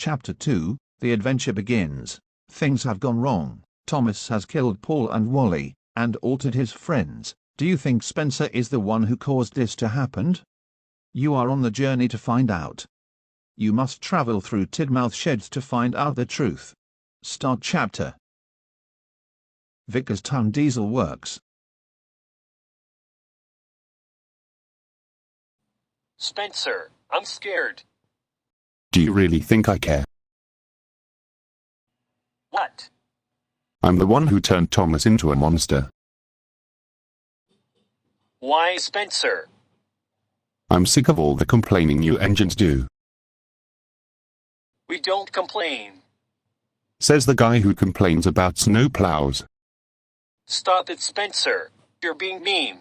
Chapter 2, The Adventure Begins. Things have gone wrong. Thomas has killed Paul and Wally, and altered his friends. Do you think Spencer is the one who caused this to happen? You are on the journey to find out. You must travel through Tidmouth Sheds to find out the truth. Start chapter. Vickerstown Diesel Works. Spencer, I'm scared. Do you really think I care? What? I'm the one who turned Thomas into a monster. Why, Spencer? I'm sick of all the complaining you engines do. We don't complain. Says the guy who complains about snow plows. Stop it, Spencer. You're being mean.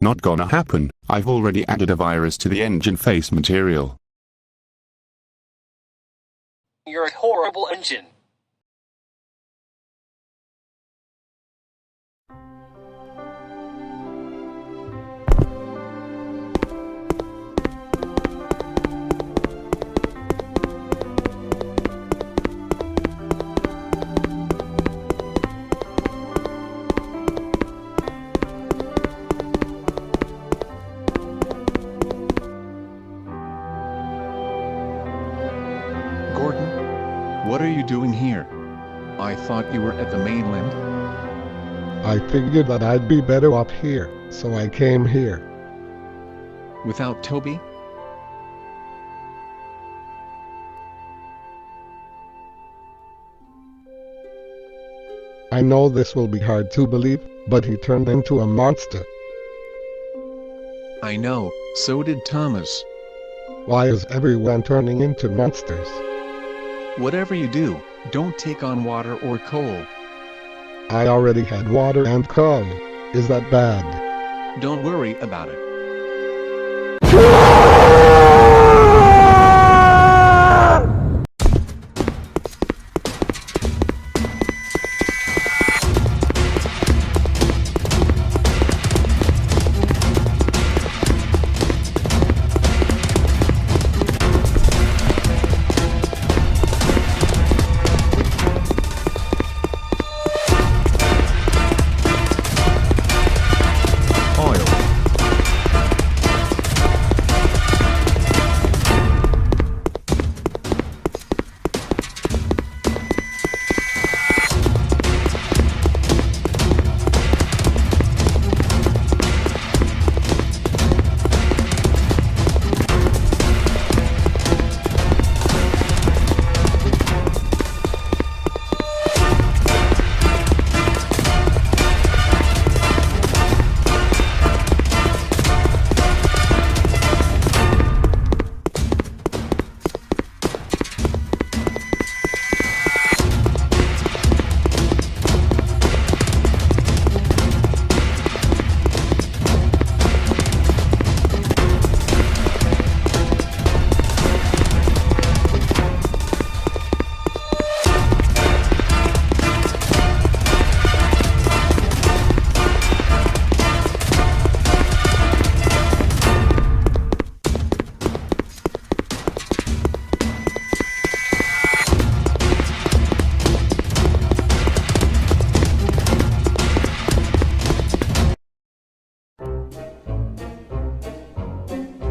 Not gonna happen. I've already added a virus to the engine face material. You're a horrible engine. What are you doing here? I thought you were at the mainland. I figured that I'd be better off here, so I came here. Without Toby? I know this will be hard to believe, but he turned into a monster. I know, so did Thomas. Why is everyone turning into monsters? Whatever you do, don't take on water or coal. I already had water and coal. Is that bad? Don't worry about it.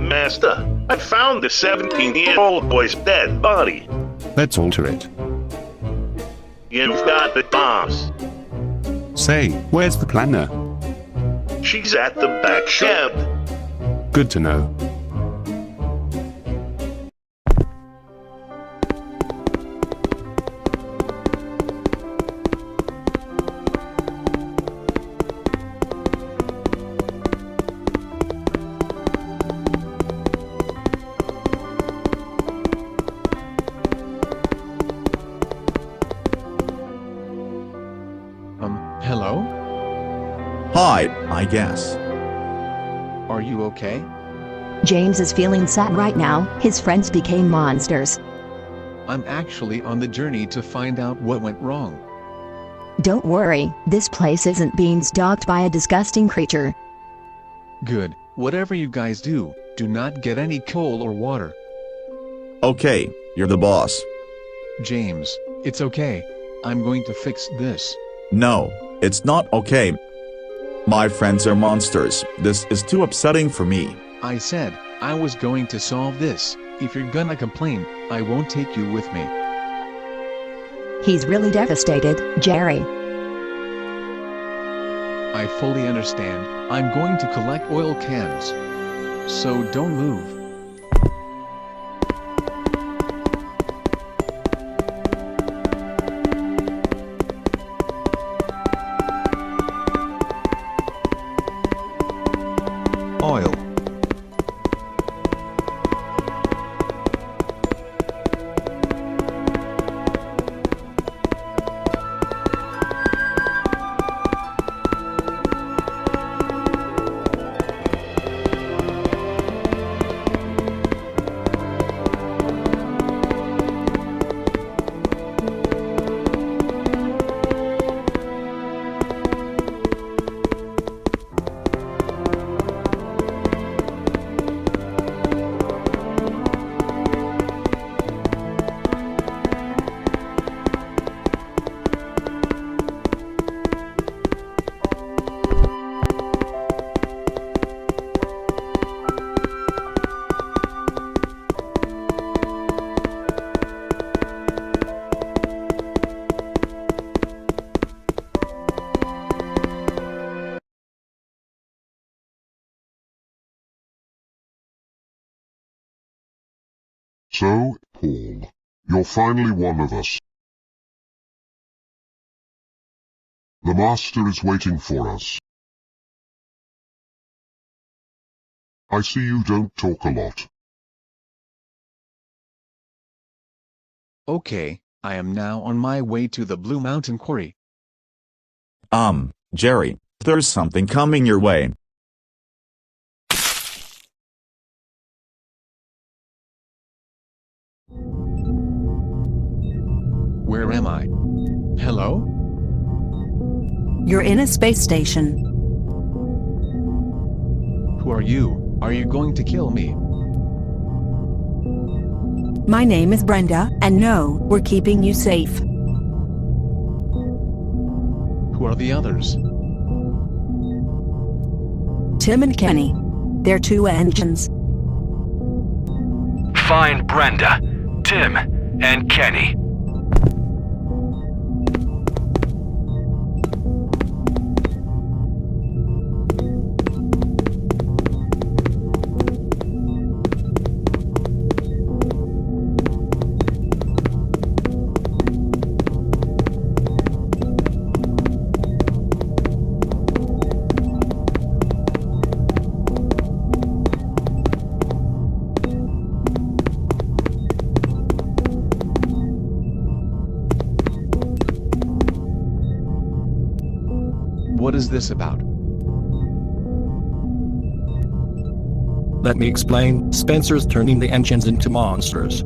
Master, I found the 17-year-old boy's dead body. Let's alter it. You've got the boss. Say, where's the planner? She's at the back shed. Good to know. Hello? Hi, I guess. Are you okay? James is feeling sad right now. His friends became monsters. I'm actually on the journey to find out what went wrong. Don't worry, this place isn't being stalked by a disgusting creature. Good. Whatever you guys do, do not get any coal or water. Okay, you're the boss. James, it's okay. I'm going to fix this. No, it's not okay. My friends are monsters. This is too upsetting for me. I said I was going to solve this. If you're gonna complain, I won't take you with me. He's really devastated, Jerry. I fully understand. I'm going to collect oil cans. So don't move. Oil. So, Paul, you're finally one of us. The Master is waiting for us. I see you don't talk a lot. Okay, I am now on my way to the Blue Mountain Quarry. Jerry, there's something coming your way. Where am I? Hello? You're in a space station. Who are you? Are you going to kill me? My name is Brenda, and no, we're keeping you safe. Who are the others? Tim and Kenny. They're two engines. Find Brenda, Tim, and Kenny. What is this about? Let me explain. Spencer's turning the engines into monsters.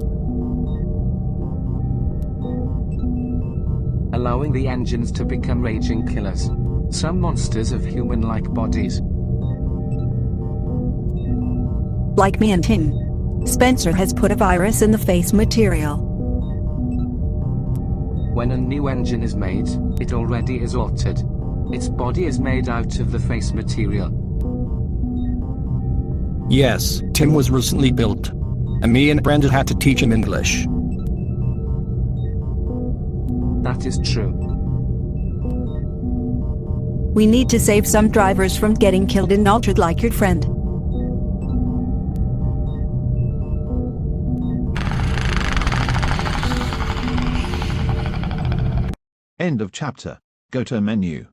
Allowing the engines to become raging killers. Some monsters have human-like bodies. Like me and Tim. Spencer has put a virus in the face material. When a new engine is made, it already is altered. Its body is made out of the face material. Yes, Tim was recently built. And me and Brenda had to teach him English. That is true. We need to save some drivers from getting killed and altered like your friend. End of chapter. Go to menu.